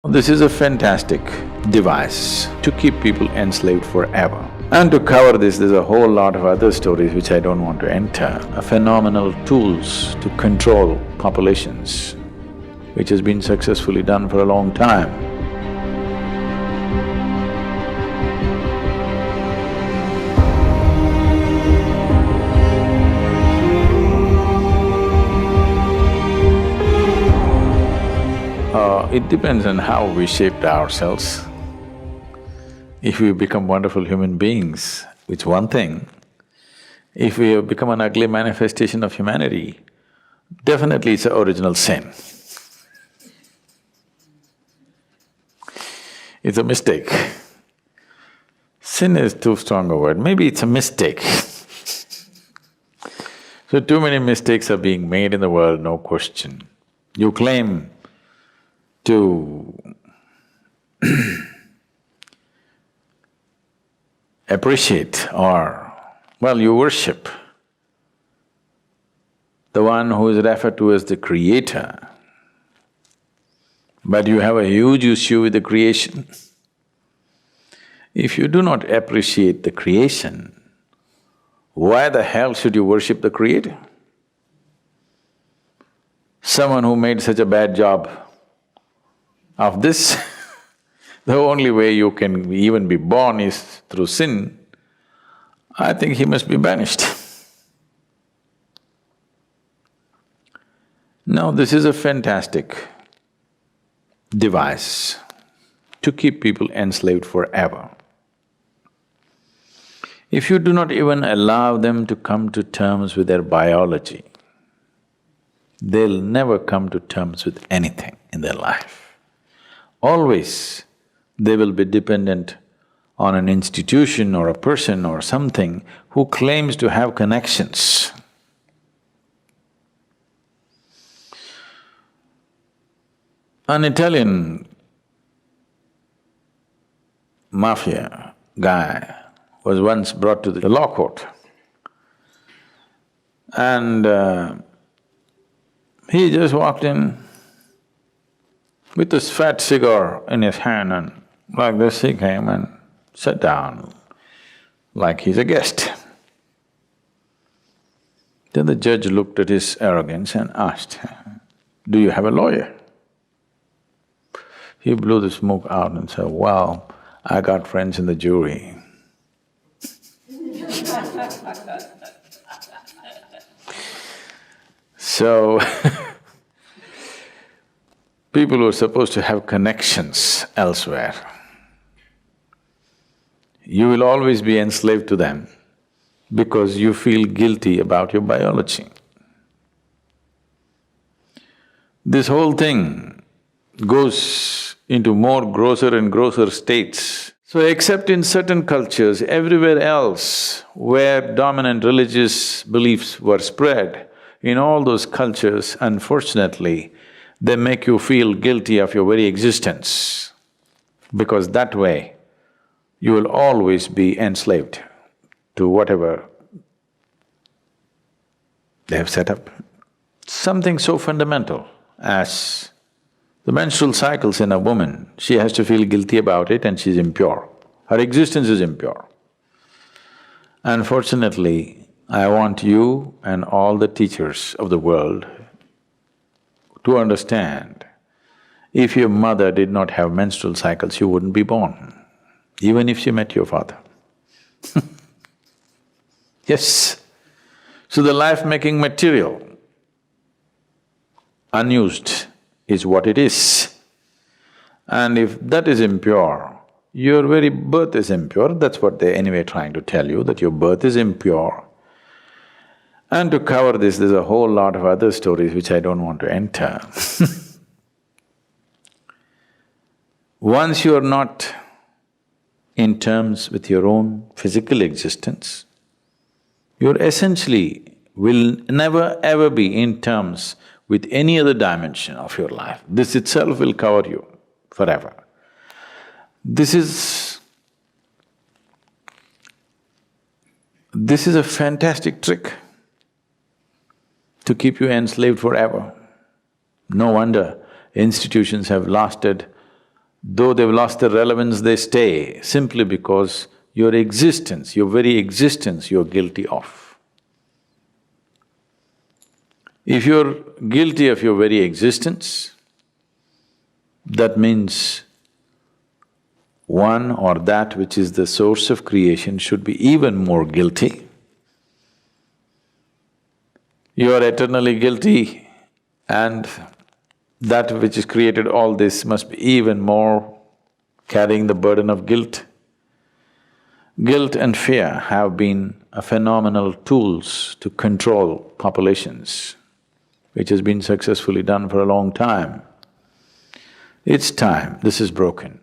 This is a fantastic device to keep people enslaved forever. And to cover this, there's a whole lot of other stories which I don't want to enter, phenomenal tools to control populations, which has been successfully done for a long time. It depends on how we shaped ourselves. If we become wonderful human beings, it's one thing. If we have become an ugly manifestation of humanity, definitely it's an original sin. It's a mistake. Sin is too strong a word, maybe it's a mistake. So too many mistakes are being made in the world, no question. You claim to appreciate or, well, you worship the one who is referred to as the creator, but you have a huge issue with the creation. If you do not appreciate the creation, why the hell should you worship the creator? Someone who made such a bad job of this, the only way you can even be born is through sin, I think he must be banished. Now, this is a fantastic device to keep people enslaved forever. If you do not even allow them to come to terms with their biology, they'll never come to terms with anything in their life. Always they will be dependent on an institution or a person or something who claims to have connections. An Italian mafia guy was once brought to the law court and he just walked in with this fat cigar in his hand, and like this he came and sat down like he's a guest. Then the judge looked at his arrogance and asked, "Do you have a lawyer?" He blew the smoke out and said, "Well, I got friends in the jury." So people who are supposed to have connections elsewhere, you will always be enslaved to them because you feel guilty about your biology. This whole thing goes into more grosser and grosser states. So except in certain cultures, everywhere else where dominant religious beliefs were spread, in all those cultures, unfortunately, they make you feel guilty of your very existence, because that way you will always be enslaved to whatever they have set up. Something so fundamental as the menstrual cycles in a woman, she has to feel guilty about it and she's impure. Her existence is impure. Unfortunately, I want you and all the teachers of the world to understand, if your mother did not have menstrual cycles, you wouldn't be born, even if she met your father. Yes. So the life-making material, unused, is what it is. And if that is impure, your very birth is impure, that's what they're anyway trying to tell you, that your birth is impure. And to cover this, there's a whole lot of other stories which I don't want to enter. Once you are not in terms with your own physical existence, you essentially will never ever be in terms with any other dimension of your life. This itself will cover you forever. This is a fantastic trick to keep you enslaved forever. No wonder institutions have lasted Though they've lost their relevance, they stay simply because your existence, your very existence, you're guilty of. If you're guilty of your very existence, that means one or that which is the source of creation should be even more guilty. You are eternally guilty, and that which has created all this must be even more carrying the burden of guilt. Guilt and fear have been a phenomenal tools to control populations, which has been successfully done for a long time. It's time this is broken.